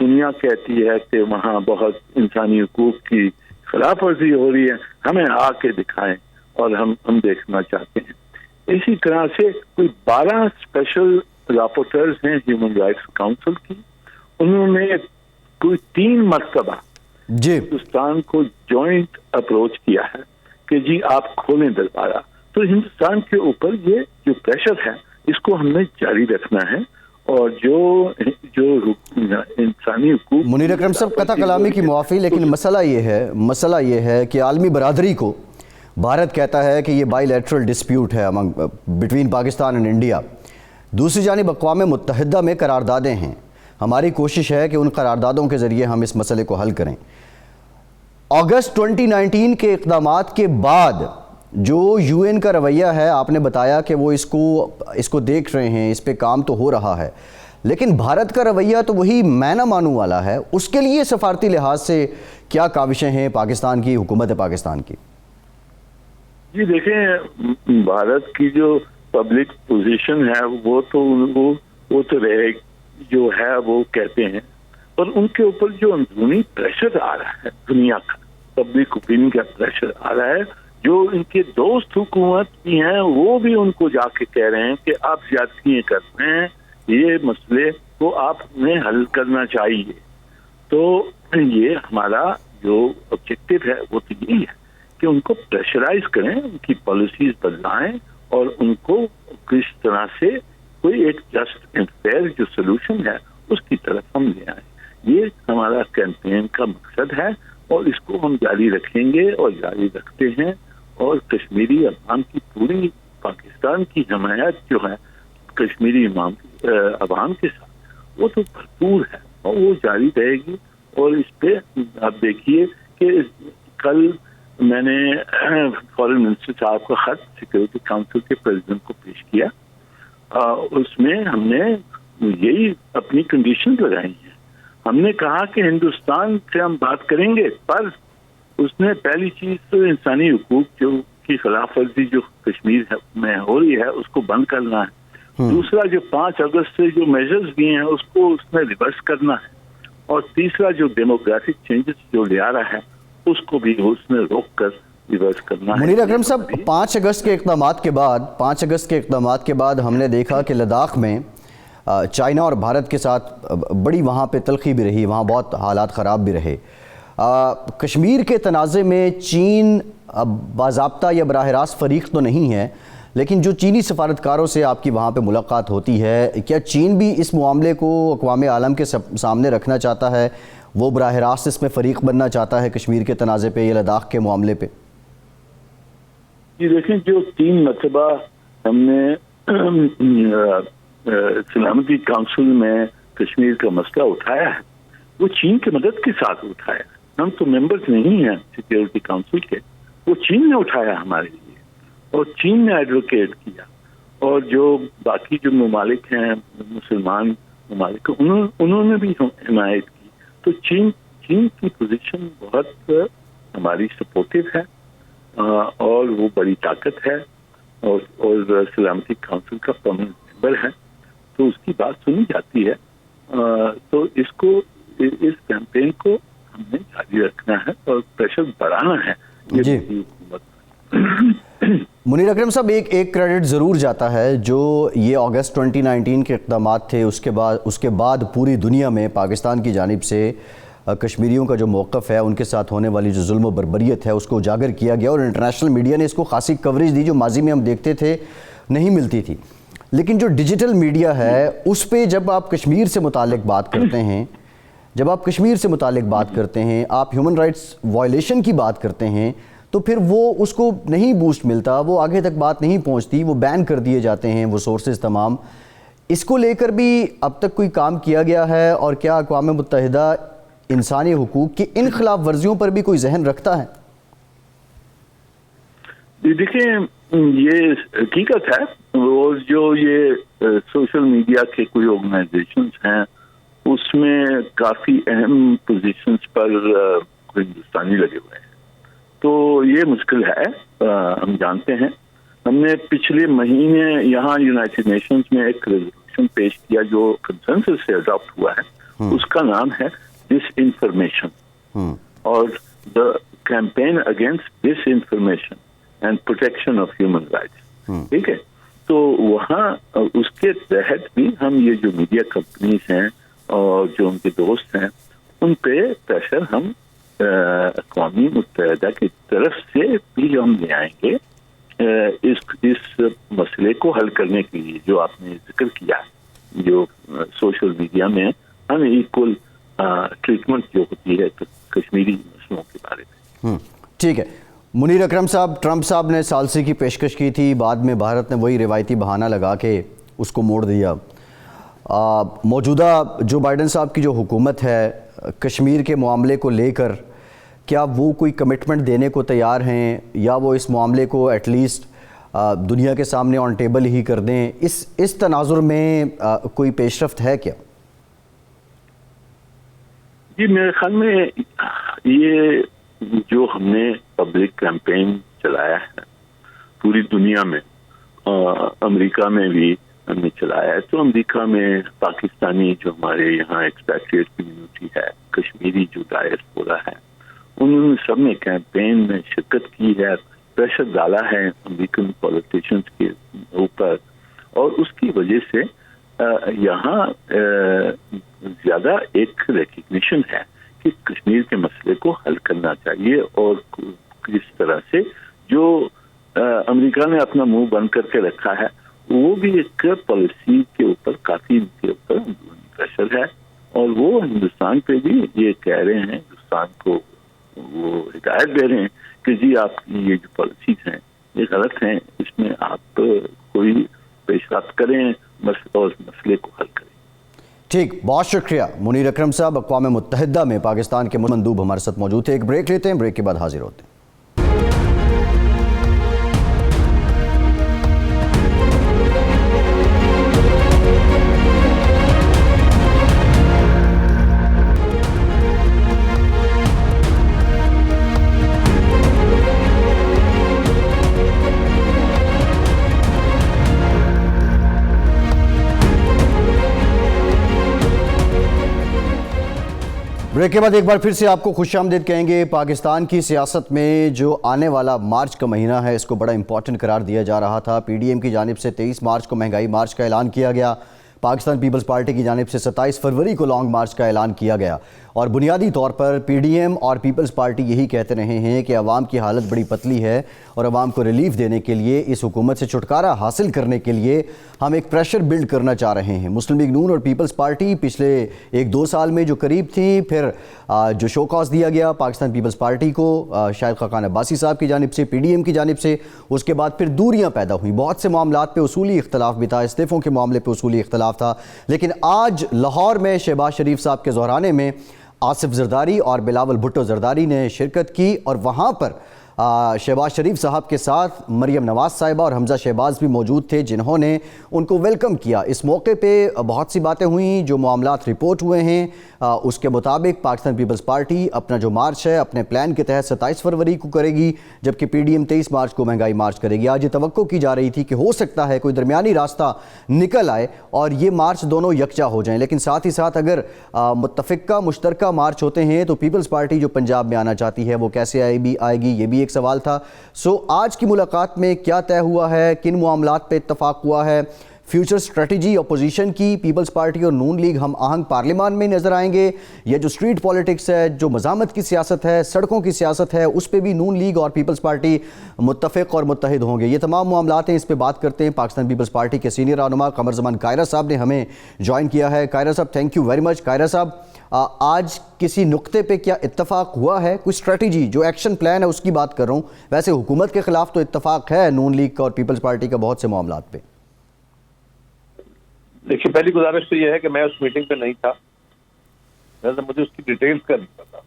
دنیا کہتی ہے کہ وہاں بہت انسانی حقوق کی خلاف ورزی ہو رہی ہے، ہمیں آ کے دکھائیں اور ہم دیکھنا چاہتے ہیں. اسی طرح سے کوئی 12 اسپیشل راپورٹرز ہیں ہیومن رائٹس کاؤنسل کی. انہوں نے کوئی 3 مرتبہ جی ہندوستان کو جوائنٹ اپروچ کیا ہے کہ جی آپ کھولیں دربارہ. تو ہندوستان کے اوپر یہ جو پریشر ہے اس کو ہم نے جاری رکھنا ہے، اور جو انسانی حقوق. منیر اکرم صاحب قطع کلامی کی معافی، لیکن مسئلہ یہ ہے کہ عالمی برادری کو بھارت کہتا ہے کہ یہ بائی لیٹرل ڈسپیوٹ ہے بٹوین پاکستان اینڈ انڈیا. دوسری جانب اقوام متحدہ میں قراردادیں ہیں. ہماری کوشش ہے کہ ان قراردادوں کے ذریعے ہم اس مسئلے کو حل کریں. اگست 2019 کے اقدامات کے بعد جو یو این کا رویہ ہے، آپ نے بتایا کہ وہ اس کو دیکھ رہے ہیں، اس پہ کام تو ہو رہا ہے، لیکن بھارت کا رویہ تو وہی میں نہ مانوں والا ہے. اس کے لیے سفارتی لحاظ سے کیا کاوشیں ہیں پاکستان کی، حکومت پاکستان کی؟ جی دیکھیں، بھارت کی جو پبلک پوزیشن ہے وہ تو رہے جو ہے وہ کہتے ہیں، اور ان کے اوپر جو اندرونی پریشر آ رہا ہے، دنیا کا پبلک اوپینین کا پریشر آ رہا ہے، جو ان کے دوست حکومت بھی ہیں وہ بھی ان کو جا کے کہہ رہے ہیں کہ آپ زیادتیاں کر رہے ہیں، یہ مسئلے کو آپ نے حل کرنا چاہیے. تو یہ ہمارا جو آبجیکٹو ہے وہ تو یہی ہے کہ ان کو پریشرائز کریں، ان کی پالیسیز بدلائیں، اور ان کو کس طرح سے کوئی ایک جسٹ اینڈ فیئر جو سولوشن ہے اس کی طرف ہم لے آئیں. یہ ہمارا کیمپین کا مقصد ہے، اور اس کو ہم جاری رکھیں گے اور جاری رکھتے ہیں. اور کشمیری عوام کی پوری پاکستان کی حمایت جو ہے کشمیری عوام کے ساتھ وہ تو بھرپور ہے، اور وہ جاری رہے گی. اور اس پہ آپ دیکھیے کہ کل میں نے فارن منسٹر صاحب کا خط سیکورٹی کاؤنسل کے پریزیڈنٹ کو پیش کیا. اس میں ہم نے یہی اپنی کنڈیشن لگائی ہیں. ہم نے کہا کہ ہندوستان سے ہم بات کریں گے، پر اس نے پہلی چیز تو انسانی حقوق جو کی خلاف ورزی جو کشمیر میں ہو رہی ہے اس کو بند کرنا ہے. دوسرا جو 5 اگست سے جو میجرز دیے ہیں اس کو اس نے ریورس کرنا ہے. اور تیسرا جو ڈیموگرافک چینجز جو لے آ رہا ہے اس کو بھی اس نے روک کر ریورس کرنا ہے. منیر اکرم صاحب، 5 اگست کے اقدامات کے بعد ہم نے دیکھا کہ لداخ میں چائنا اور بھارت کے ساتھ بڑی وہاں پہ تلخی بھی رہی، وہاں بہت حالات خراب بھی رہے. کشمیر کے تنازع میں چین باضابطہ یا براہ راست فریق تو نہیں ہے، لیکن جو چینی سفارتکاروں سے آپ کی وہاں پہ ملاقات ہوتی ہے، کیا چین بھی اس معاملے کو اقوام عالم کے سامنے رکھنا چاہتا ہے؟ وہ براہ راست اس میں فریق بننا چاہتا ہے کشمیر کے تنازع پہ یا لداخ کے معاملے پہ؟ جی دیکھیں، جو 3 مرتبہ ہم نے سلامتی کاؤنسل میں کشمیر کا مسئلہ اٹھایا ہے وہ چین کی مدد کے ساتھ اٹھایا. ہم تو ممبرز نہیں ہیں سیکورٹی کاؤنسل کے، وہ چین نے اٹھایا ہمارے لیے، اور چین نے ایڈوکیٹ کیا. اور جو باقی جو ممالک ہیں مسلمان ممالک انہوں نے بھی حمایت کی. تو چین کی پوزیشن بہت ہماری سپورٹو ہے، اور وہ بڑی طاقت ہے، اور سلامتی کاؤنسل کا پرماننٹ ممبر ہے، تو اس کی بات سنی جاتی ہے. تو اس کیمپین کو ہم نے جاری رکھنا ہے اور پریشر بڑھانا ہے. جی منیر اکرم صاحب، ایک کریڈٹ ضرور جاتا ہے جو یہ اگست 2019 کے اقدامات تھے، اس کے بعد پوری دنیا میں پاکستان کی جانب سے کشمیریوں کا جو موقف ہے، ان کے ساتھ ہونے والی جو ظلم و بربریت ہے اس کو اجاگر کیا گیا، اور انٹرنیشنل میڈیا نے اس کو خاصی کوریج دی جو ماضی میں ہم دیکھتے تھے نہیں ملتی تھی. لیکن جو ڈیجیٹل میڈیا ہے اس پہ جب آپ کشمیر سے متعلق بات کرتے ہیں، آپ ہیومن رائٹس وائلیشن کی بات کرتے ہیں، تو پھر وہ اس کو نہیں بوسٹ ملتا، وہ آگے تک بات نہیں پہنچتی، وہ بین کر دیے جاتے ہیں وہ سورسز تمام. اس کو لے کر بھی اب تک کوئی کام کیا گیا ہے؟ اور کیا اقوام متحدہ انسانی حقوق کی ان خلاف ورزیوں پر بھی کوئی ذہن رکھتا ہے؟ دیکھیں، یہ حقیقت ہے، اور جو یہ سوشل میڈیا کے کوئی آرگنائزیشنز ہیں اس میں کافی اہم پوزیشنز پر ہندوستانی لگے ہوئے ہیں. تو یہ مشکل ہے، ہم جانتے ہیں. ہم نے پچھلے مہینے یہاں یونائٹڈ نیشنز میں ایک ریزولوشن پیش کیا جو کنسنسس سے اڈاپٹ ہوا ہے. اس کا نام ہے ڈس انفارمیشن اور the campaign against disinformation and protection of human rights. ٹھیک ہے, تو وہاں اس کے تحت بھی ہم یہ جو میڈیا کمپنیز ہیں اور جو ان کے دوست ہیں ان پہ پریشر ہم اقوام متحدہ کی طرف سے بھی ہم لے آئیں گے اس مسئلے کو حل کرنے کے لیے. جو آپ نے ذکر کیا جو سوشل میڈیا میں ان ایکول ٹریٹمنٹ جو ہوتی ہے کشمیری مسئلوں کے بارے میں. ٹھیک ہے. منیر اکرم صاحب, ٹرمپ صاحب نے ثالثی کی پیشکش کی تھی, بعد میں بھارت نے وہی روایتی بہانہ لگا کے اس کو موڑ دیا. موجودہ جو بائیڈن صاحب کی جو حکومت ہے کشمیر کے معاملے کو لے کر, کیا وہ کوئی کمٹمنٹ دینے کو تیار ہیں یا وہ اس معاملے کو ایٹ لیسٹ دنیا کے سامنے آن ٹیبل ہی کر دیں؟ اس تناظر میں کوئی پیش رفت ہے کیا؟ جی میرے خیال میں یہ جو ہم نے پبلک کیمپین چلایا ہے پوری دنیا میں, امریکہ میں بھی ہم نے چلایا ہے, تو امریکہ میں پاکستانی جو ہمارے یہاں ایکسپیٹریٹ کمیونٹی ہے, کشمیری جو ڈائسپورا ہے, انہوں نے سب نے کیمپین میں شرکت کی ہے, پریشر ڈالا ہے امریکن پولیٹیشنز کے اوپر, اور اس کی وجہ سے یہاں زیادہ ایک ریکگنیشن ہے کہ کشمیر کے مسئلے کو حل کرنا چاہیے. اور کس طرح سے جو امریکہ نے اپنا منہ بند کر کے رکھا ہے وہ بھی ایک پالیسی کے اوپر کافی ان کے اوپر پریشر ہے, اور وہ ہندوستان پہ بھی یہ کہہ رہے ہیں, ہندوستان کو وہ ہدایت دے رہے ہیں کہ جی آپ کی یہ جو پالیسیز ہیں یہ غلط ہیں, اس میں آپ کوئی پیش رفت کریں اور مسئلے کو حل کریں. ٹھیک, بہت شکریہ منیر اکرم صاحب. اقوام متحدہ میں پاکستان کے مندوب ہمارے ساتھ موجود تھے. ایک بریک لیتے ہیں, بریک کے بعد حاضر ہوتے ہیں. بریک کے بعد ایک بار پھر سے آپ کو خوش آمدید کہیں گے. پاکستان کی سیاست میں جو آنے والا مارچ کا مہینہ ہے اس کو بڑا امپورٹنٹ قرار دیا جا رہا تھا. پی ڈی ایم کی جانب سے 23 مارچ کو مہنگائی مارچ کا اعلان کیا گیا, پاکستان پیپلز پارٹی کی جانب سے 27 فروری کو لانگ مارچ کا اعلان کیا گیا, اور بنیادی طور پر پی ڈی ایم اور پیپلز پارٹی یہی کہتے رہے ہیں کہ عوام کی حالت بڑی پتلی ہے اور عوام کو ریلیف دینے کے لیے, اس حکومت سے چھٹکارا حاصل کرنے کے لیے ہم ایک پریشر بلڈ کرنا چاہ رہے ہیں. مسلم لیگ نون اور پیپلز پارٹی پچھلے 1-2 سال میں جو قریب تھی, پھر جو شو کاز دیا گیا پاکستان پیپلز پارٹی کو شاہد خاقان عباسی صاحب کی جانب سے, پی ڈی ایم کی جانب سے, اس کے بعد پھر دوریاں پیدا ہوئیں. بہت سے معاملات پہ اصولی اختلاف بھی تھا, استعفوں کے معاملے پہ اصولی اختلاف تھا, لیکن آج لاہور میں شہباز شریف صاحب کے ظہرانے میں آصف زرداری اور بلاول بھٹو زرداری نے شرکت کی, اور وہاں پر شہباز شریف صاحب کے ساتھ مریم نواز صاحبہ اور حمزہ شہباز بھی موجود تھے جنہوں نے ان کو ویلکم کیا. اس موقع پہ بہت سی باتیں ہوئیں, جو معاملات رپورٹ ہوئے ہیں اس کے مطابق پاکستان پیپلز پارٹی اپنا جو مارچ ہے اپنے پلان کے تحت 27 فروری کو کرے گی, جبکہ پی ڈی ایم 23 مارچ کو مہنگائی مارچ کرے گی. آج یہ توقع کی جا رہی تھی کہ ہو سکتا ہے کوئی درمیانی راستہ نکل آئے اور یہ مارچ دونوں یکجا ہو جائیں, لیکن ساتھ ہی ساتھ اگر متفقہ مشترکہ مارچ ہوتے ہیں تو پیپلز پارٹی جو پنجاب میں آنا چاہتی ہے وہ کیسے آئے گی, یہ بھی ایک سوال تھا. آج کی ملاقات میں کیا طے ہوا ہے, کن معاملات پہ اتفاق ہوا ہے, فیوچر اسٹریٹجی اپوزیشن کی پیپلز پارٹی اور نون لیگ ہم آہنگ پارلیمان میں نظر آئیں گے, یہ جو اسٹریٹ پالیٹکس ہے, جو مزاحمت کی سیاست ہے, سڑکوں کی سیاست ہے, اس پہ بھی نون لیگ اور پیپلز پارٹی متفق اور متحد ہوں گے. یہ تمام معاملات ہیں, اس پہ بات کرتے ہیں. پاکستان پیپلز پارٹی کے سینئر رہنما قمر زمان کائرہ صاحب نے ہمیں جوائن کیا ہے. کائرہ صاحب تھینک یو ویری مچ. کائرہ صاحب, آج کسی نقطے پہ کیا اتفاق ہوا ہے, کوئی اسٹریٹجی جو ایکشن پلان ہے اس کی بات کر رہا ہوں, ویسے حکومت کے خلاف تو اتفاق ہے نون لیگ کا اور پیپلز پارٹی کا بہت سے معاملات پہ. دیکھیے, پہلی گزارش تو یہ ہے کہ میں اس میٹنگ پہ نہیں تھا, مجھے اس کی ڈیٹیلز کا نہیں پتا.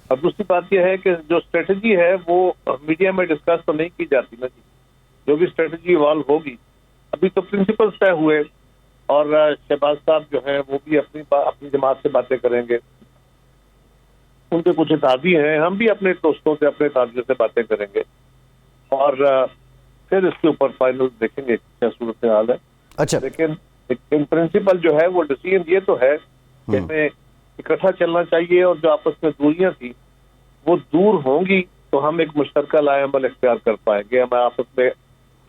اور دوسری بات یہ ہے کہ جو اسٹریٹجی ہے وہ میڈیا میں ڈسکس تو نہیں کی جاتی نا جی. جو بھی اسٹریٹجی ایوالو ہوگی, ابھی تو پرنسپلز طے ہوئے اور شہباز صاحب جو ہیں وہ بھی اپنی جماعت سے باتیں کریں گے, ان کے کچھ اتحادی ہیں, ہم بھی اپنے دوستوں سے اپنے اتحادیوں سے باتیں کریں گے, اور پھر اس کے اوپر فائنل دیکھیں گے کیا صورتحال ہے. اچھا, لیکن ان پرنسپل جو ہے وہ ڈیسیژن یہ تو ہے کہ ہمیں اکٹھا چلنا چاہیے، اور جو آپس میں دوریاں تھیں وہ دور ہوں گی تو ہم ایک مشترکہ لائے عمل اختیار کر پائیں گے، ہمیں آپس میں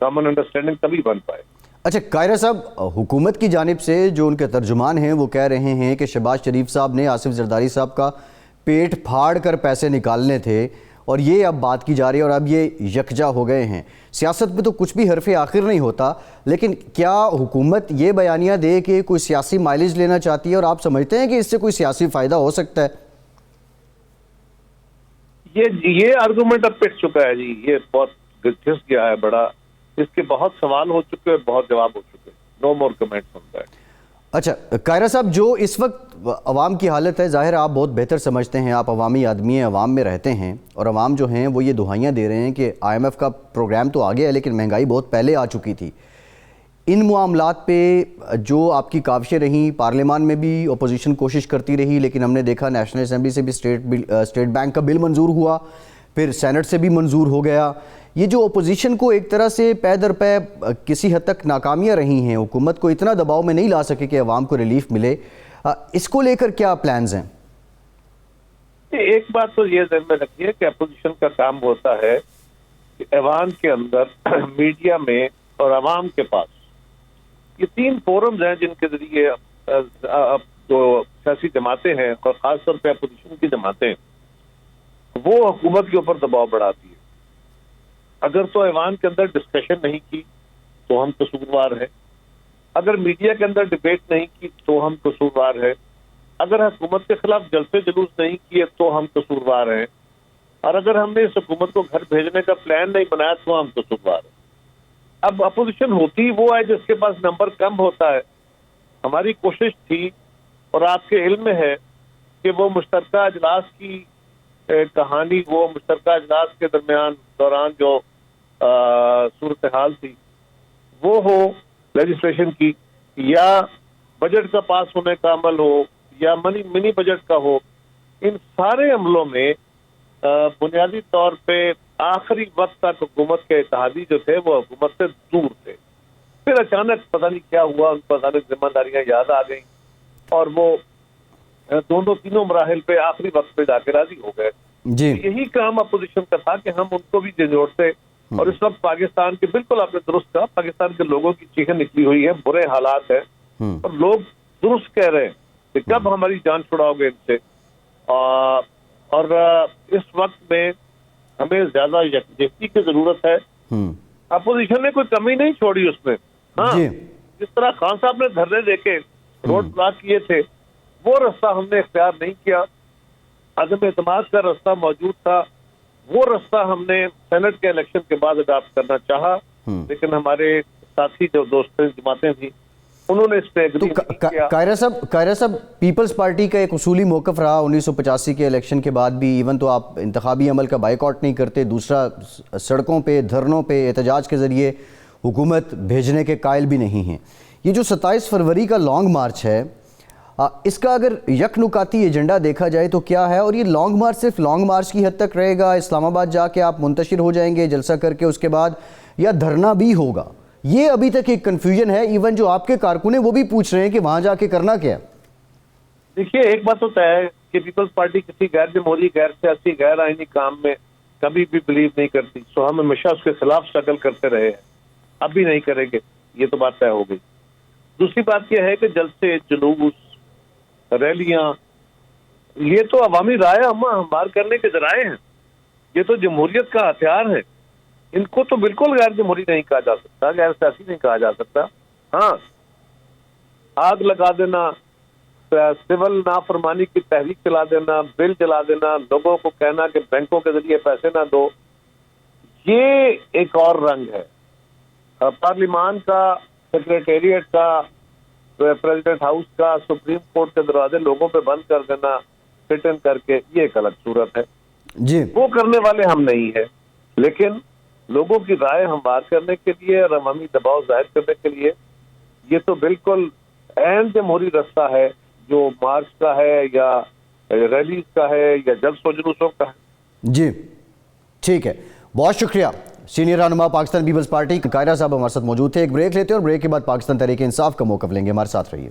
کامن انڈرسٹینڈنگ تبھی بن پائے۔ اچھا قاہرہ صاحب، حکومت کی جانب سے جو ان کے ترجمان ہیں وہ کہہ رہے ہیں کہ شہباز شریف صاحب نے آصف زرداری صاحب کا پیٹ پھاڑ کر پیسے نکالنے تھے، اور یہ اب بات کی جا رہی ہے اور اب یہ یکجا ہو گئے ہیں۔ سیاست میں تو کچھ بھی حرف آخر نہیں ہوتا، لیکن کیا حکومت یہ بیانیہ دے کہ کوئی سیاسی مائلیج لینا چاہتی ہے، اور آپ سمجھتے ہیں کہ اس سے کوئی سیاسی فائدہ ہو سکتا ہے؟ یہ آرگومنٹ اب پٹ چکا ہے جی، یہ بہت گھس گیا ہے بڑا، اس کے بہت سوال ہو چکے، بہت جواب ہو چکے، نو مور کمنٹس آن دیٹ۔ اچھا قاہرہ صاحب، جو اس وقت عوام کی حالت ہے، ظاہر آپ بہت بہتر سمجھتے ہیں، آپ عوامی آدمی ہیں، عوام میں رہتے ہیں، اور عوام جو ہیں وہ یہ دہائیاں دے رہے ہیں کہ IMF کا پروگرام تو آ گیا ہے لیکن مہنگائی بہت پہلے آ چکی تھی۔ ان معاملات پہ جو آپ کی کاوشیں رہیں، پارلیمان میں بھی اپوزیشن کوشش کرتی رہی، لیکن ہم نے دیکھا نیشنل اسمبلی سے بھی اسٹیٹ بینک کا بل منظور ہوا، پھر سینٹ سے بھی منظور ہو گیا۔ یہ جو اپوزیشن کو ایک طرح سے پے در پے کسی حد تک ناکامیاں رہی ہیں، حکومت کو اتنا دباؤ میں نہیں لا سکے کہ عوام کو ریلیف ملے، اس کو لے کر کیا پلانز ہیں؟ ایک بات تو یہ ذہن میں رکھیے کہ اپوزیشن کا کام ہوتا ہے کہ ایوان کے اندر، میڈیا میں اور عوام کے پاس یہ 3 فورمز ہیں جن کے ذریعے جو سیاسی جماعتیں ہیں، اور خاص طور پہ اپوزیشن کی جماعتیں، وہ حکومت کے اوپر دباؤ بڑھاتی ہے۔ اگر تو ایوان کے اندر ڈسکشن نہیں کی تو ہم قصوروار ہیں، اگر میڈیا کے اندر ڈبیٹ نہیں کی تو ہم قصوروار ہیں، اگر حکومت کے خلاف جلسے جلوس نہیں کیے تو ہم قصوروار ہیں، اور اگر ہم نے اس حکومت کو گھر بھیجنے کا پلان نہیں بنایا تو ہم قصوروار ہیں۔ اب اپوزیشن ہوتی وہ ہے جس کے پاس نمبر کم ہوتا ہے۔ ہماری کوشش تھی، اور آپ کے علم میں ہے کہ وہ مشترکہ اجلاس کی کہانی، وہ مشترکہ اجلاس کے دوران جو صورتحال تھی وہ ہو لیجسلیشن کی، یا بجٹ کا پاس ہونے کا عمل ہو، یا منی بجٹ کا ہو، ان سارے عملوں میں بنیادی طور پہ آخری وقت تک حکومت کے اتحادی جو تھے وہ حکومت سے دور تھے۔ پھر اچانک پتہ نہیں کیا ہوا، ان کو اچانک ذمہ داریاں یاد آ گئیں، اور وہ تینوں مراحل پہ آخری وقت پہ جا کے راضی ہو گئے۔ جی، یہی کام اپوزیشن کا تھا کہ ہم ان کو بھی جھنجھوڑتے، اور اس وقت پاکستان کے، بالکل آپ نے درست کہا، پاکستان کے لوگوں کی چیخیں نکلی ہوئی ہیں، برے حالات ہیں، اور لوگ درست کہہ رہے ہیں کہ کب ہماری جان چھڑاؤ گے ان سے، اور اس وقت میں ہمیں زیادہ یکجہتی کی ضرورت ہے۔ اپوزیشن نے کوئی کمی نہیں چھوڑی اس میں، ہاں جس طرح خان صاحب نے دھرنے دے کے روڈ بلاک کیے تھے، وہ رستہ ہم نے اختیار نہیں کیا۔ عدم اعتماد کا رستہ موجود تھا، وہ رستہ ہم نے سینٹ کے الیکشن کے بعد اڈاپٹ کرنا چاہا، لیکن ہمارے ساتھی جو دوست جماعتیں تھیں انہوں نے اس پہ تو قاہرہ صاحب پیپلز پارٹی کا ایک اصولی موقف رہا 1985 کے الیکشن کے بعد بھی، ایون تو آپ انتخابی عمل کا بائیکاٹ نہیں کرتے، دوسرا سڑکوں پہ، دھرنوں پہ، احتجاج کے ذریعے حکومت بھیجنے کے قائل بھی نہیں ہیں۔ یہ جو 27 فروری کا لانگ مارچ ہے، اس کا اگر یک نکاتی ایجنڈا دیکھا جائے تو کیا ہے؟ اور یہ لانگ مارچ صرف لانگ مارچ کی حد تک رہے گا، اسلام آباد جا کے آپ منتشر ہو جائیں گے جلسہ کر کے اس کے بعد، یا دھرنا بھی ہوگا؟ یہ ابھی تک ایک کنفیوژن ہے، ایون جو آپ کے کارکن ہیں وہ بھی پوچھ رہے ہیں کہ وہاں جا کے کرنا کیا ہے؟ دیکھیے، ایک بات ہوتا ہے کہ پیپلز پارٹی کسی غیر جمہوری، غیر سیاسی، غیر آئینی کام میں کبھی بھی بلیو نہیں کرتی، سو ہم ہمیشہ اس کے خلاف اسٹرگل کرتے رہے ہیں، اب بھی نہیں کریں گے، یہ تو بات طے ہو گئی۔ دوسری بات یہ ہے کہ جلسے، جلوس، ریلیاں، یہ تو عوامی رائے ہموار کرنے کے ذرائع ہیں، یہ تو جمہوریت کا ہتھیار ہے، ان کو تو بالکل غیر جمہوری نہیں کہا جا سکتا، غیر سیاسی نہیں کہا جا سکتا۔ ہاں، آگ لگا دینا، سول نافرمانی کی تحریک چلا دینا، بل جلا دینا، لوگوں کو کہنا کہ بینکوں کے ذریعے پیسے نہ دو، یہ ایک اور رنگ ہے۔ پارلیمان کا، سیکریٹریٹ کا، پریزیڈنٹ ہاؤس کا، سپریم کورٹ کے دروازے لوگوں پہ بند کر دینا فٹ ان کر کے، یہ ایک الگ صورت ہے جی، وہ کرنے والے ہم نہیں ہیں، لیکن لوگوں کی رائے ہموار کرنے کے لیے اور عوامی دباؤ ظاہر کرنے کے لیے یہ تو بالکل عین جمہوری رستہ ہے جو مارچ کا ہے یا ریلیز کا ہے یا جلسوں و جلوسوں کا ہے۔ جی ٹھیک ہے، بہت شکریہ۔ سینئر رہنما پاکستان پیپلز پارٹی قاہرہ صاحب ہمارے ساتھ موجود تھے۔ ایک بریک لیتے ہیں اور بریک کے بعد پاکستان تحریک انصاف کا موقف لیں گے، ہمارے ساتھ رہیے۔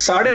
3.5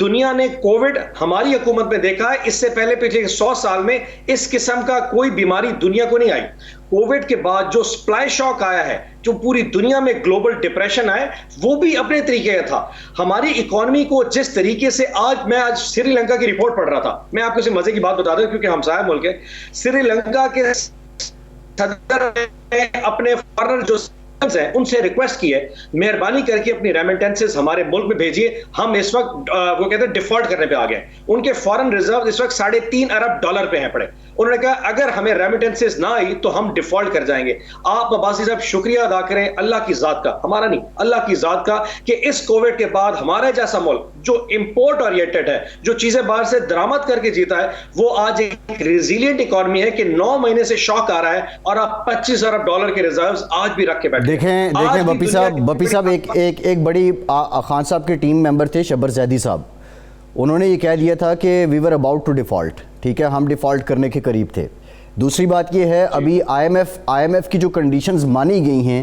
دنیا نے کووڈ ہماری حکومت میں دیکھا ہے, اس سے پہلے پچھلے 100 سال میں اس قسم کا کوئی بیماری دنیا کو نہیں آئی. کووڈ کے بعد جو سپلائی شاک آیا ہے, جو پوری دنیا میں گلوبل ڈپریشن آئے, وہ بھی اپنے طریقے کا تھا. ہماری اکانومی کو جس طریقے سے میں آج سری لنکا کی رپورٹ پڑھ رہا تھا, میں آپ کو اسے مزے کی بات بتا دوں کیونکہ ہمسایہ ملک ہے. سری لنکا کے صدر نے اپنے فارنر جو ہیں ان سے ریکویسٹ کی ہے مہربانی کر کے اپنی ریمیٹنسز ہمارے ملک میں بھیجیے, ہم اس وقت وہ کہتے ہیں ڈیفالٹ کرنے پہ آ گئے. ان کے فارن ریزرو اس وقت $3.5 ارب پہ ہیں پڑے. انہوں نے کہا اگر ہمیں ریمیٹنسز نہ آئی تو ہم ڈیفالٹ کر جائیں گے. آپ عباسی صاحب شکریہ ادا کریں اللہ کی ذات کا, ہمارا نہیں, اللہ کی ذات کا, کہ اس کووڈ کے بعد ہمارے جیسا ملک جو امپورٹ اورینٹڈ ہے, جو چیزیں باہر سے درآمد کر کے جیتا ہے, وہ آج ایک ریزیلینٹ اکانومی ہے کہ 9 مہینے سے شاک آ رہا ہے اور آپ $25 ارب کے ریزروز آج بھی رکھ کے بیٹھے. دیکھیں بپی صاحب ایک بڑی خان صاحب کے ٹیم ممبر تھے شبر زیدی صاحب, انہوں نے یہ کہہ دیا تھا کہ وی ور اباؤٹ ٹو ڈیفالٹ, ٹھیک ہے, ہم ڈیفالٹ کرنے کے قریب تھے. دوسری بات یہ ہے ابھی آئی ایم ایف کی جو کنڈیشنز مانی گئی ہیں,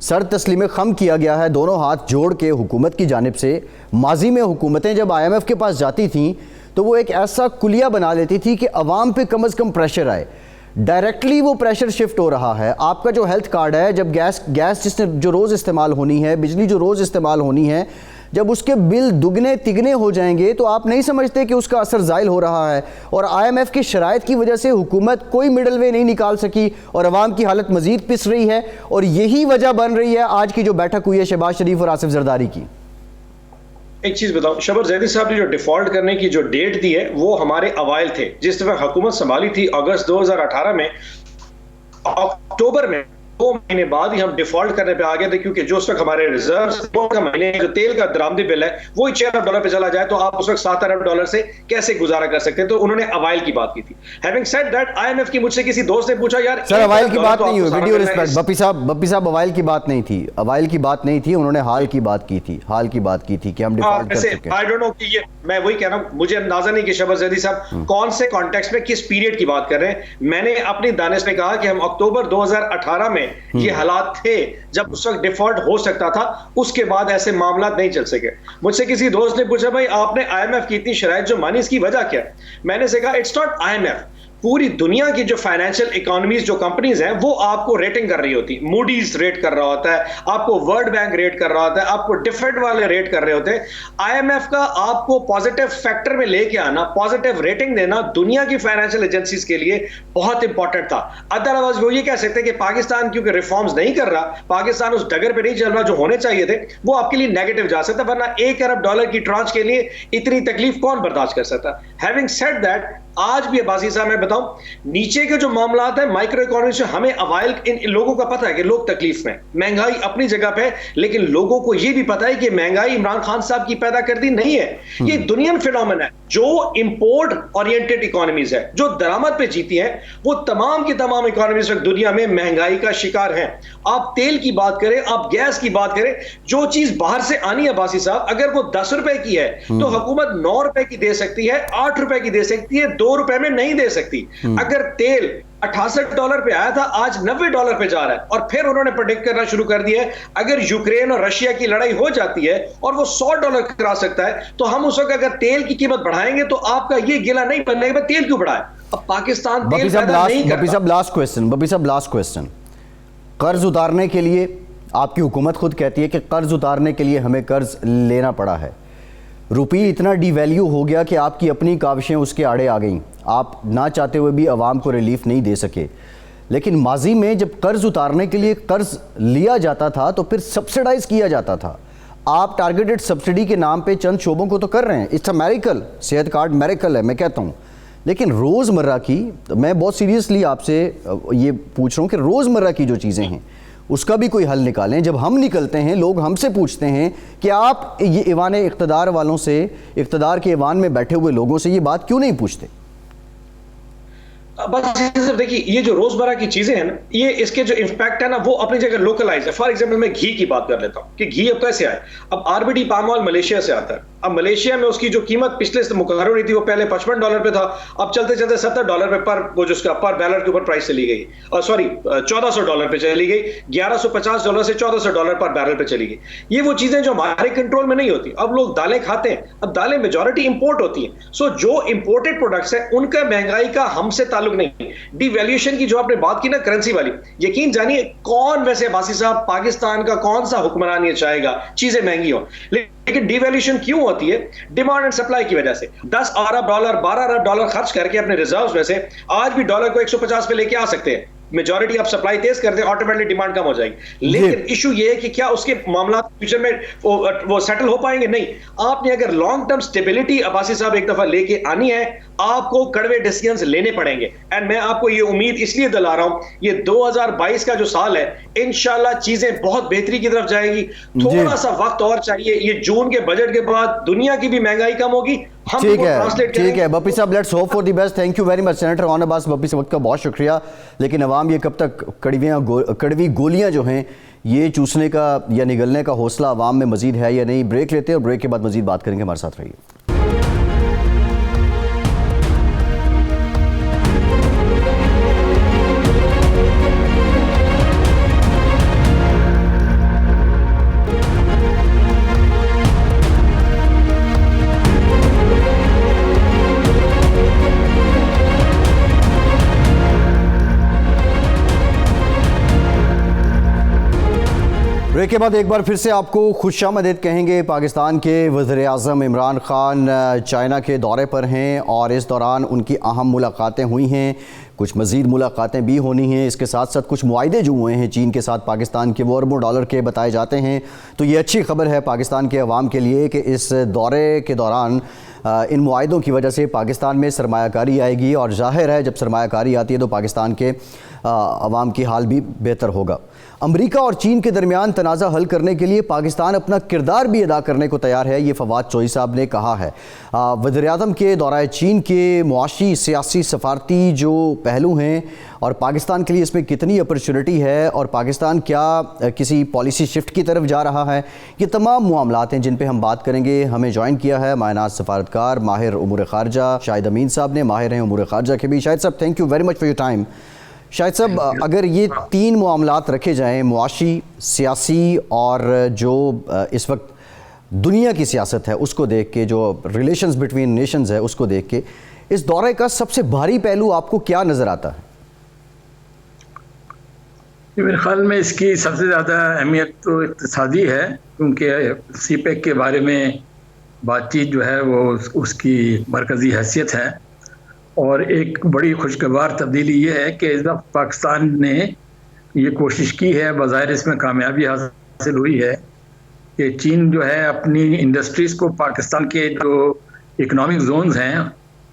سر تسلیم خم کیا گیا ہے دونوں ہاتھ جوڑ کے حکومت کی جانب سے. ماضی میں حکومتیں جب آئی ایم ایف کے پاس جاتی تھیں تو وہ ایک ایسا کلیہ بنا لیتی تھی کہ عوام پہ کم از کم پریشر آئے. ڈائریکٹلی وہ پریشر شفٹ ہو رہا ہے. آپ کا جو ہیلتھ کارڈ ہے, جب گیس جس نے جو روز استعمال ہونی ہے, بجلی جو روز استعمال ہونی ہے, جب اس کے بل دگنے تگنے ہو جائیں گے تو آپ نہیں سمجھتے کہ اس کا اثر زائل ہو رہا ہے. اور آئی ایم ایف کی شرائط کی وجہ سے حکومت کوئی مڈل وے نہیں نکال سکی اور عوام کی حالت مزید پس رہی ہے, اور یہی وجہ بن رہی ہے آج کی جو بیٹھک ہوئی ہے شہباز شریف اور آصف زرداری کی. ایک چیز بتاؤں, شبر زیدی صاحب نے جو ڈیفالٹ کرنے کی جو ڈیٹ دی ہے وہ ہمارے اوائل تھے. جس دفعہ حکومت سنبھالی تھی اگست 2018 میں, اکتوبر میں 2 مہینے بعد ہی ہم ڈیفالٹ کرنے پہ آ گئے تھے, کیونکہ جو اس وقت ہمارے ریزروز کا مہینے جو تیل کا درآمدی بل ہے وہی $6 ارب پہ چلا جائے تو آپ اس وقت $7 ارب سے کیسے گزارا کر سکتے ہیں. تو انہوں نے اوائل کی بات کی تھی. Having said that I M F کی مجھ سے کسی دوست نے پوچھا یار سر اوائل کی بات نہیں ہوئی, ویڈیو ریسپیکٹ بپی صاحب اوائل کی بات نہیں تھی, اوائل کی بات نہیں تھی, انہوں نے حال کی بات کی تھی, حال کی بات کی تھی کہ ہم ڈیفالٹ کر چکے ہیں. آئی ڈونٹ نو کہ یہ میں وہی کہہ رہا ہوں, مجھے اندازہ نہیں کہ شہباز زیدی صاحب کون سے کانٹیکسٹ میں کس پیریڈ کی بات کر رہے ہیں. میں نے اپنی دانش میں کہا کہ ہم اکتوبر 2018 میں یہ حالات تھے جب اس وقت ڈیفالٹ ہو سکتا تھا, اس کے بعد ایسے معاملات نہیں چل سکے. مجھ سے کسی دوست نے پوچھا بھائی آپ نے آئی ایم ایف کی اتنی شرائط جو مانی اس کی وجہ کیا ہے. میں نے سے کہا it's not I M F, پوری دنیا کی جو فائنینشیل اکانومیز جو کمپنیز ہیں وہ آپ کو ریٹنگ کر رہی ہوتی. موڈیز ریٹ کر رہا ہوتا ہے آپ کو, ورلڈ بینک ریٹ کر رہا ہوتا ہے آپ کو, ڈیفیڈ والے ریٹ کر رہے ہوتے ہیں. آئی ایم ایف کا آپ کو پازیٹیو فیکٹر میں لے کے آنا, پازیٹیو ریٹنگ دینا دنیا کی فائنینشیل ایجنسیز کے لیے بہت امپورٹنٹ تھا. ادروائز وہ یہ کہہ سکتے ہیں کہ پاکستان کیونکہ ریفارمز نہیں کر رہا, پاکستان اس ڈگر پہ نہیں چل رہا جو ہونے چاہیے تھے, وہ آپ کے لیے نیگیٹو جا سکتا, ورنہ $1 ارب کی ٹرانچ کے لیے اتنی تکلیف کون برداشت کر سکتا. ہیونگ سیڈ دیٹ آج بھی عباسی صاحب میں بتاؤں نیچے کے جو معاملات ہیں مائکرو اکانومی سے ہمیں اوائل ان لوگوں کا پتہ ہے کہ لوگ تکلیف میں, مہنگائی اپنی جگہ پہ, لیکن لوگوں کو یہ بھی پتہ ہے کہ مہنگائی عمران خان صاحب کی پیدا کردی نہیں ہے, یہ دنین فینومین ہے. جو امپورٹ اورینٹڈ اکانومیز ہے جو درآمد پہ جیتی ہیں وہ تمام کی تمام اکانومیز دنیا میں مہنگائی کا شکار ہیں. آپ تیل کی بات کریں, آپ گیس کی بات کریں, جو چیز باہر سے آنی ہے عباسی صاحب اگر وہ $10 کی ہے تو حکومت $9 کی دے سکتی ہے, $8 کی دے سکتی ہے, $2 میں نہیں دے سکتی. اگر تیل $68 پہ آیا تھا آج $90 پہ جا رہا ہے, اور پھر انہوں نے پریڈکٹ کرنا شروع کر دیا ہے اگر یوکرین اور رشیا کی لڑائی ہو جاتی ہے اور وہ $100 کرا سکتا ہے تو ہم اس وقت اگر تیل کی قیمت بڑھائیں گے تو آپ کا یہ گلہ نہیں بننے گا تیل کیوں بڑھائے. اب پاکستان تیل پیدا نہیں کرتا. بپی صاحب لاسٹ کوسچن, قرض اتارنے کے لیے آپ کی حکومت خود کہتی ہے کہ قرض اتارنے کے لیے ہمیں قرض لینا پڑا ہے. روپی اتنا ڈی ویلیو ہو گیا کہ آپ کی اپنی کاوشیں اس کے آڑے آ گئیں, آپ نہ چاہتے ہوئے بھی عوام کو ریلیف نہیں دے سکے. لیکن ماضی میں جب قرض اتارنے کے لیے قرض لیا جاتا تھا تو پھر سبسیڈائز کیا جاتا تھا. آپ ٹارگیٹڈ سبسڈی کے نام پہ چند شعبوں کو تو کر رہے ہیں, اٹس اے میریکل, صحت کارڈ میریکل ہے میں کہتا ہوں, لیکن روز مرہ کی, میں بہت سیریسلی آپ سے یہ پوچھ رہا ہوں کہ روز مرہ کی جو چیزیں ہیں اس کا بھی کوئی حل نکالیں. جب ہم نکلتے ہیں لوگ ہم سے پوچھتے ہیں کہ آپ یہ ایوان اقتدار والوں سے, اقتدار کے ایوان میں بیٹھے ہوئے لوگوں سے یہ بات کیوں نہیں پوچھتے؟ بس دیکھیے یہ جو روزمرہ کی چیزیں ہیں نا, یہ اس کے جو امپیکٹ ہے نا وہ اپنی جگہ لوکلائز ہے. فار ایگزامپل میں گھی کی بات کر لیتا ہوں کہ گھی اب کیسے آئے. اب RBD پام آئل ملیشیا سے آتا ہے, اب ملیشیا میں اس کی جو قیمت پچھلے سے مقرر ہوئی تھی وہ پہلے $55 پہ تھا, اب چلتے چلتے $70 پہ وہ جو اس کا پر بیرل کے اوپر پرائس چلی گئی, سوری $1400 پہ چلی گئی, $1150 سے $1400 پر بیرل پہ چلی گئی. یہ وہ چیزیں جو ہمارے کنٹرول میں نہیں ہوتی. اب لوگ دالیں کھاتے ہیں, اب دالیں میجورٹی امپورٹ ہوتی ہیں, سو جو امپورٹڈ پروڈکٹس ہیں ان کا مہنگائی کا ہم سے تعلق نہیں. ڈی ویلیویشن کی جو آپ نے بات کی نا کرنسی والی, یقین جانیے کون ویسے عباسی صاحب پاکستان کا کون سا حکمران یہ چاہے گا چیزیں مہنگی ہوں, لیکن ڈی ویلیویشن کیوں ہوتی ہے؟ ڈیمانڈ اینڈ سپلائی کی وجہ سے. $10 ارب $12 ارب خرچ کر کے اپنے ریزروز میں سے آج بھی ڈالر کو 150 پہ لے کے آ سکتے ہیں. میجورٹی آپ سپلائی تیز کر دیں, آٹومیٹکلی ڈیمانڈ کم ہو جائے گی. لیکن ایشو یہ ہے کہ کیا اس کے معاملات فیوچر میں وہ سیٹل ہو پائیں گے؟ نہیں. آپ نے اگر لانگ ٹرم سٹیبلٹی عباسی صاحب ایک دفعہ لے کے آنی ہے, آپ کو کڑوے ڈیسیژنز لینے پڑیں گے. اینڈ میں آپ کو یہ امید اس لیے دلا رہا ہوں, یہ 2022 کا جو سال ہے انشاءاللہ چیزیں بہت بہتری کی طرف جائے گی. تھوڑا سا وقت اور چاہیے. یہ جون کے بجٹ کے بعد دنیا کی بھی مہنگائی کم ہوگی. ٹھیک ہے بپی صاحب, let's hope for the best. Thank you very much senator آن عباس بپی سے وقت کا بہت شکریہ. لیکن عوام یہ کب تک کڑوی گولیاں جو ہیں یہ چوسنے کا یا نگلنے کا حوصلہ عوام میں مزید ہے یا نہیں؟ بریک لیتے ہیں اور بریک کے بعد مزید بات کریں گے. ہمارے ساتھ رہیے. بریک کے بعد ایک بار پھر سے آپ کو خوش آمدید کہیں گے. پاکستان کے وزیر اعظم عمران خان چائنا کے دورے پر ہیں اور اس دوران ان کی اہم ملاقاتیں ہوئی ہیں, کچھ مزید ملاقاتیں بھی ہونی ہیں. اس کے ساتھ ساتھ کچھ معاہدے جو ہوئے ہیں چین کے ساتھ پاکستان کے, وہ اربوں ڈالر کے بتائے جاتے ہیں. تو یہ اچھی خبر ہے پاکستان کے عوام کے لیے کہ اس دورے کے دوران ان معاہدوں کی وجہ سے پاکستان میں سرمایہ کاری آئے گی, اور ظاہر ہے جب سرمایہ کاری آتی ہے تو پاکستان کے عوام کی حال بھی بہتر ہوگا. امریکہ اور چین کے درمیان تنازع حل کرنے کے لیے پاکستان اپنا کردار بھی ادا کرنے کو تیار ہے, یہ فواد چوہی صاحب نے کہا ہے. وزیر اعظم کے دورہ چین کے معاشی, سیاسی, سفارتی جو پہلو ہیں اور پاکستان کے لیے اس میں کتنی اپرچونٹی ہے اور پاکستان کیا کسی پالیسی شفٹ کی طرف جا رہا ہے, یہ تمام معاملات ہیں جن پہ ہم بات کریں گے. ہمیں جوائن کیا ہے مائناز سفارتکار ماہر امور خارجہ شاہد امین صاحب نے, ماہر ہیں امور خارجہ کے بھی. شاہد صاحب thank you very much for your time. Shahid صاحب, اگر یہ تین معاملات رکھے جائیں, معاشی, سیاسی اور جو اس وقت دنیا کی سیاست ہے اس کو دیکھ کے, جو ریلیشنز بٹوین نیشنز ہے اس کو دیکھ کے, اس دورے کا سب سے بھاری پہلو آپ کو کیا نظر آتا ہے؟ میرے خیال میں اس کی سب سے زیادہ اہمیت تو اقتصادی ہے, کیونکہ سی پیک کے بارے میں بات چیت جو ہے وہ اس کی مرکزی حیثیت ہے. اور ایک بڑی خوشگوار تبدیلی یہ ہے کہ اس وقت پاکستان نے یہ کوشش کی ہے, بظاہر اس میں کامیابی حاصل ہوئی ہے کہ چین جو ہے اپنی انڈسٹریز کو پاکستان کے جو اکنامک زونز ہیں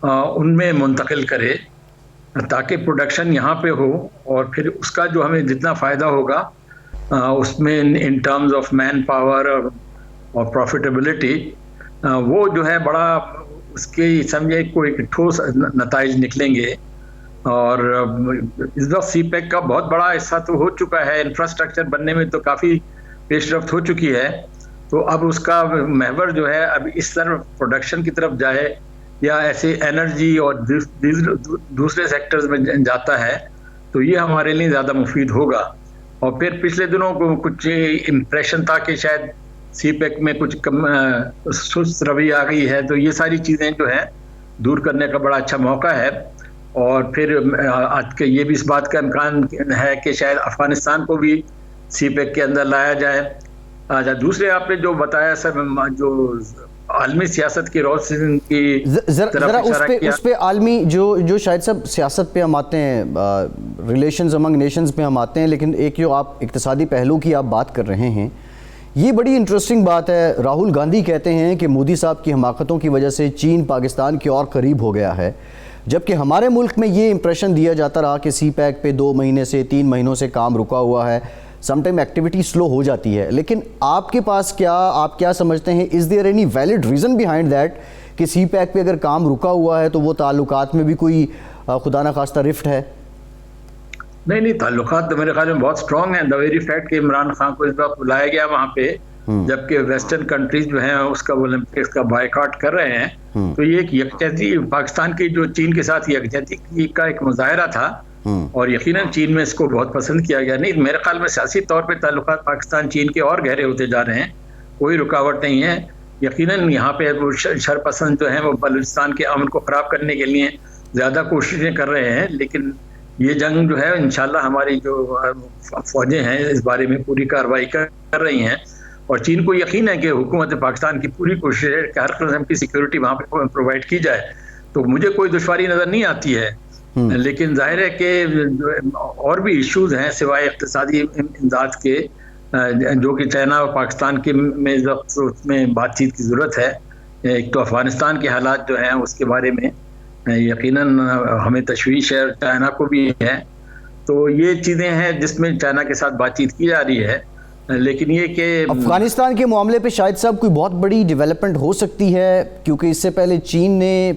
ان میں منتقل کرے تاکہ پروڈکشن یہاں پہ ہو, اور پھر اس کا جو ہمیں جتنا فائدہ ہوگا اس میں in terms of manpower اور پروفیٹیبلٹی وہ جو ہے بڑا اس کے سمجھے کوئی ٹھوس نتائج نکلیں گے. اور اس وقت سی پیک کا بہت بڑا حصہ تو ہو چکا ہے, انفراسٹرکچر بننے میں تو کافی پیش رفت ہو چکی ہے, تو اب اس کا محور جو ہے اب اس طرف پروڈکشن کی طرف جائے یا ایسے انرجی اور دوسرے سیکٹرز میں جاتا ہے تو یہ ہمارے لیے زیادہ مفید ہوگا. اور پھر پچھلے دنوں کو کچھ امپریشن تھا کہ شاید سی پیک میں کچھ سست روی آ گئی ہے, تو یہ ساری چیزیں جو ہیں دور کرنے کا بڑا اچھا موقع ہے. اور پھر آج کے یہ بھی اس بات کا امکان ہے کہ شاید افغانستان کو بھی سی پیک کے اندر لایا جائے. دوسرے آپ نے جو بتایا سر, جو عالمی سیاست کی روشنی کی ذرا اس پہ عالمی جو شاید صاحب سیاست پہ ہم آتے ہیں, ریلیشنز امنگ نیشنز پہ ہم آتے ہیں, لیکن ایک جو آپ اقتصادی پہلو کی آپ بات کر رہے ہیں یہ بڑی انٹرسٹنگ بات ہے. راہل گاندھی کہتے ہیں کہ مودی صاحب کی حماقتوں کی وجہ سے چین پاکستان کے اور قریب ہو گیا ہے, جبکہ ہمارے ملک میں یہ امپریشن دیا جاتا رہا کہ سی پیک پہ 2 مہینے سے 3 مہینوں سے کام رکا ہوا ہے, سم ٹائم ایکٹیویٹی سلو ہو جاتی ہے. لیکن آپ کے پاس آپ کیا سمجھتے ہیں, is there any valid reason behind that کہ سی پیک پہ اگر کام رکا ہوا ہے تو وہ تعلقات میں بھی کوئی خدا نخواستہ رفٹ ہے؟ نہیں, تعلقات تو میرے خیال میں بہت اسٹرانگ ہیں. دا ویری فیکٹ کہ عمران خان کو اس وقت بلایا گیا وہاں پہ جبکہ ویسٹرن کنٹریز جو ہیں اس کا اولمپکس کا بائیکاٹ کر رہے ہیں. تو یہ ایک یکجہتی پاکستان کی جو چین کے ساتھ یکجہتی کا ایک مظاہرہ تھا اور یقیناً چین میں اس کو بہت پسند کیا گیا. نہیں، میرے خیال میں سیاسی طور پہ تعلقات پاکستان چین کے اور گہرے ہوتے جا رہے ہیں، کوئی رکاوٹ نہیں ہے. یقیناً یہاں پہ شرپسند جو ہیں وہ بلوچستان کے امن کو خراب کرنے کے لیے زیادہ کوششیں کر رہے ہیں، لیکن یہ جنگ جو ہے انشاءاللہ ہماری جو فوجیں ہیں اس بارے میں پوری کارروائی کر رہی ہیں، اور چین کو یقین ہے کہ حکومت پاکستان کی پوری کوشش ہے کہ ہر قسم کی سیکیورٹی وہاں پہ پرووائڈ کی جائے. تو مجھے کوئی دشواری نظر نہیں آتی ہے، لیکن ظاہر ہے کہ اور بھی ایشوز ہیں سوائے اقتصادی امداد کے جو کہ چائنا اور پاکستان کے میں بات چیت کی ضرورت ہے. ایک تو افغانستان کے حالات جو ہیں اس کے بارے میں یقیناً ہمیں تشویش ہے، چائنا کو بھی ہے. تو یہ چیزیں ہیں جس میں چائنا کے ساتھ بات چیت کی جا رہی ہے. لیکن یہ کہ افغانستان کے معاملے پہ شاہد صاحب کوئی بہت بڑی ڈیولپمنٹ ہو سکتی ہے، کیونکہ اس سے پہلے چین نے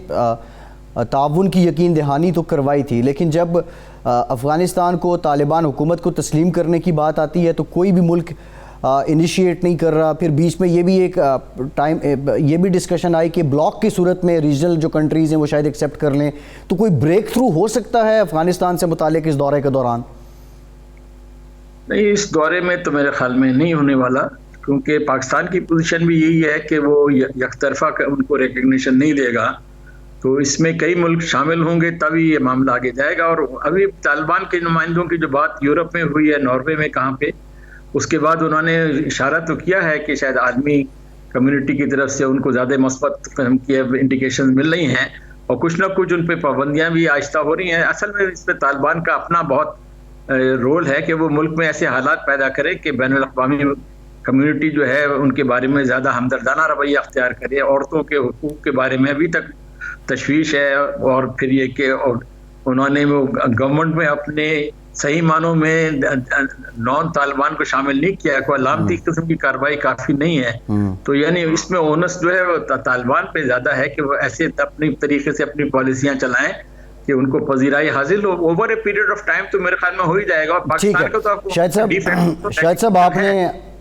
تعاون کی یقین دہانی تو کروائی تھی، لیکن جب افغانستان کو طالبان حکومت کو تسلیم کرنے کی بات آتی ہے تو کوئی بھی ملک انیشیٹ نہیں کر رہا. پھر بیچ میں یہ بھی ایک یہ بھی ڈسکشن آئی کہ بلاک کی صورت میں ریجنل جو کنٹریز ہیں وہ شاید ایکسیپٹ کر لیں. تو کوئی بریک تھرو ہو سکتا ہے افغانستان سے متعلق اس دورے کے دوران؟ نہیں، اس دورے میں تو میرے خیال میں نہیں ہونے والا، کیونکہ پاکستان کی پوزیشن بھی یہی ہے کہ وہ یک طرفہ ان کو ریکگنیشن نہیں دے گا. تو اس میں کئی ملک شامل ہوں گے تبھی یہ معاملہ آگے جائے گا. اور ابھی طالبان کے نمائندوں کی جو بات یورپ میں ہوئی ہے، ناروے میں کہاں پہ، اس کے بعد انہوں نے اشارہ تو کیا ہے کہ شاید عالمی کمیونٹی کی طرف سے ان کو زیادہ مثبت قسم کی انڈیکیشن مل رہی ہیں اور کچھ نہ کچھ ان پہ پابندیاں بھی آہستہ ہو رہی ہیں. اصل میں اس پہ طالبان کا اپنا بہت رول ہے کہ وہ ملک میں ایسے حالات پیدا کرے کہ بین الاقوامی کمیونٹی جو ہے ان کے بارے میں زیادہ ہمدردانہ رویہ اختیار کرے. عورتوں کے حقوق کے بارے میں ابھی تک تشویش ہے، اور پھر یہ کہ انہوں نے گورنمنٹ میں اپنے صحیح معنوں میں نان طالبان کو شامل نہیں کیا، کوئی علامتی قسم کی کارروائی کافی نہیں ہے. تو یعنی اس میں اونس جو ہے وہ طالبان پہ زیادہ ہے کہ وہ ایسے اپنی طریقے سے اپنی پالیسیاں چلائیں کہ ان کو پذیرائی حاصل ہو. Over a period of time تو میرے خیال میں ہو ہی جائے گا. پاکستان کو تو شاہد صاحب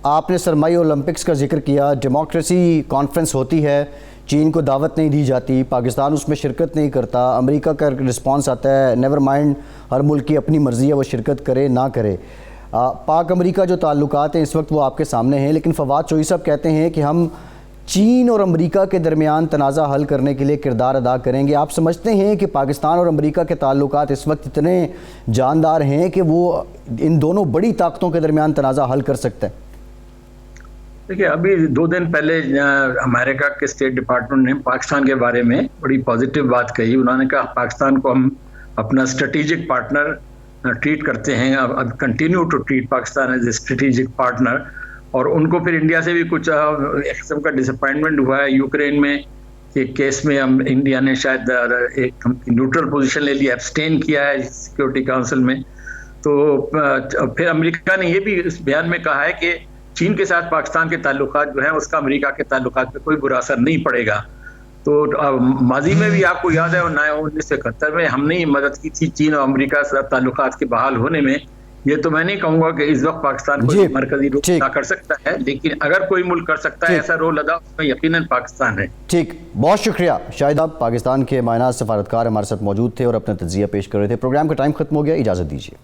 آپ نے سرمائی اولمپکس کا ذکر کیا. ڈیموکریسی کانفرنس ہوتی ہے، چین کو دعوت نہیں دی جاتی، پاکستان اس میں شرکت نہیں کرتا، امریکہ کا رسپانس آتا ہے نیور مائنڈ، ہر ملک کی اپنی مرضی ہے وہ شرکت کرے نہ کرے. پاک امریکہ جو تعلقات ہیں اس وقت وہ آپ کے سامنے ہیں، لیکن فواد چوہی صاحب کہتے ہیں کہ ہم چین اور امریکہ کے درمیان تنازع حل کرنے کے لیے کردار ادا کریں گے. آپ سمجھتے ہیں کہ پاکستان اور امریکہ کے تعلقات اس وقت اتنے جاندار ہیں کہ وہ ان دونوں بڑی طاقتوں کے درمیان تنازع حل کر سکتے ہیں؟ دیکھیے، ابھی 2 دن پہلے امریکہ کے اسٹیٹ ڈپارٹمنٹ نے پاکستان کے بارے میں بڑی پازیٹیو بات کہی. انہوں نے کہا پاکستان کو ہم اپنا اسٹریٹجک پارٹنر ٹریٹ کرتے ہیں، اب continue to treat Pakistan as a strategic partner. اور ان کو پھر انڈیا سے بھی کچھ ایک قسم کا ڈس اپوائنٹمنٹ ہوا ہے یوکرین میں کہ کیس میں ہم انڈیا نے شاید ایک نیوٹرل پوزیشن لے لی، ایبسٹین کیا ہے سیکورٹی کونسل میں. تو پھر امریکہ نے یہ بھی اس بیان میں کہا ہے کہ چین کے ساتھ پاکستان کے تعلقات جو ہیں اس کا امریکہ کے تعلقات پہ کوئی برا اثر نہیں پڑے گا. تو ماضی میں بھی آپ کو یاد ہے 1971 میں ہم نے مدد کی تھی چین اور امریکہ سے تعلقات کے بحال ہونے میں. یہ تو میں نہیں کہوں گا کہ اس وقت پاکستان کو مرکزی رول ادا کر سکتا ہے، لیکن اگر کوئی ملک کر سکتا ہے ایسا رول ادا، اس میں یقیناً پاکستان ہے. ٹھیک، بہت شکریہ. شاہد آپ پاکستان کے مائناز سفارتکار ہمارے ساتھ موجود تھے اور اپنا تجزیہ پیش کر رہے تھے. پروگرام کا ٹائم ختم ہو گیا، اجازت دیجیے.